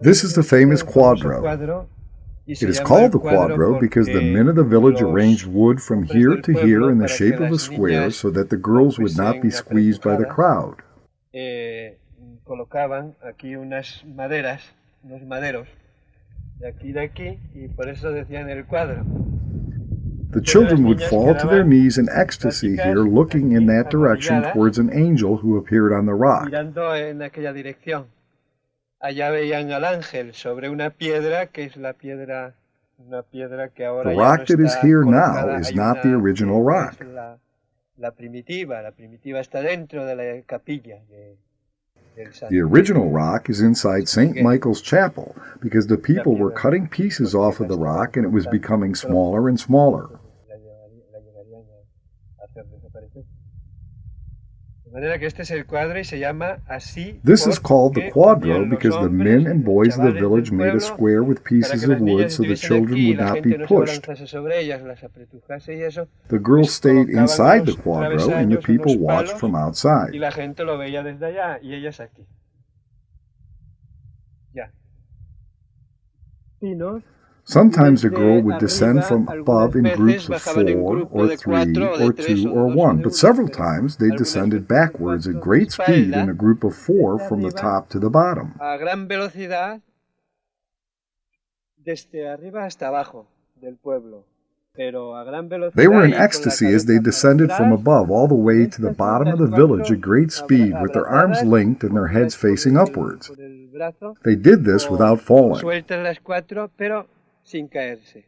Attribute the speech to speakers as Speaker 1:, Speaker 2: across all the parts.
Speaker 1: This is the famous Cuadro. It is called the Cuadro because the men of the village arranged wood from here to here in the shape of a square so that the girls would not be squeezed by the crowd.
Speaker 2: Colocaban aquí unas maderas, unos maderos, de aquí, y por eso decían el cuadro.
Speaker 1: The children would fall to their knees in ecstasy here, looking in that direction towards an angel who appeared on the rock.
Speaker 2: Mirando en aquella dirección. Allá veían al ángel sobre una piedra que es la piedra, una piedra que ahora
Speaker 1: The
Speaker 2: ya
Speaker 1: rock
Speaker 2: no
Speaker 1: that is
Speaker 2: está
Speaker 1: here
Speaker 2: colocada.
Speaker 1: now is
Speaker 2: Hay
Speaker 1: not
Speaker 2: una
Speaker 1: the original
Speaker 2: que
Speaker 1: rock.
Speaker 2: es la primitiva está dentro de la capilla del santo.
Speaker 1: The original rock is inside St. Michael's Chapel because the people were cutting pieces off of the rock and it was becoming smaller and smaller. This is called the Cuadro because the men and boys of the village made a square with pieces of wood so the children would not be pushed. The girls stayed inside the Cuadro and the people watched from outside. Sometimes a girl would descend from above in groups of 4 or 3 or 2 or 1, but several times they descended backwards at great speed in a group of 4 from the top to the bottom.
Speaker 2: A gran velocidad desde arriba hasta abajo del pueblo.
Speaker 1: They were in ecstasy as they descended from above all the way to the bottom of the village at great speed with their arms linked and their heads facing upwards. They did this without falling.
Speaker 2: Sin caerse,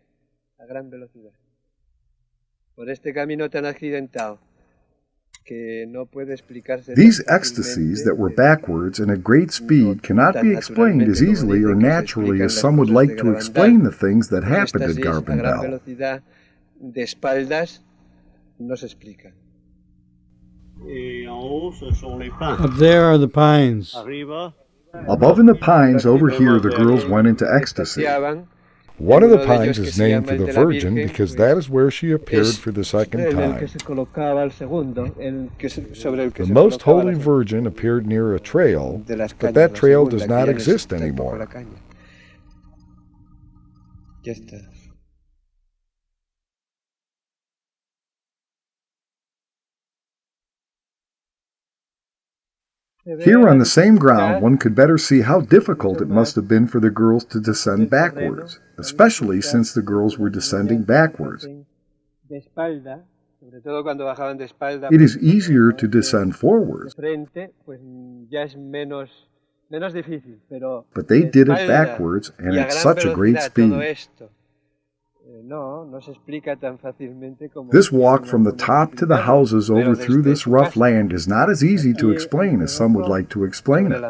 Speaker 2: a gran velocidad. Por este camino tan accidentado que no puede explicarse.
Speaker 1: These ecstasies that were backwards and at great speed cannot be explained as easily or naturally as some would like to explain the things that happened at Garabandal.
Speaker 2: De espaldas no se explica.
Speaker 3: Up there are the pines.
Speaker 1: Above in the pines over here the girls went into ecstasy. One of the pines is named for the Virgin because that is where she appeared for the second time. The Most Holy Virgin appeared near a trail, but that trail does not exist anymore. Here on the same ground, one could better see how difficult it must have been for the girls to descend backwards, especially since the girls were descending backwards. It is easier to descend forwards, but they did it backwards and at such a great speed. This walk from the top to the houses over through this rough land is not as easy to explain as some would like to explain it.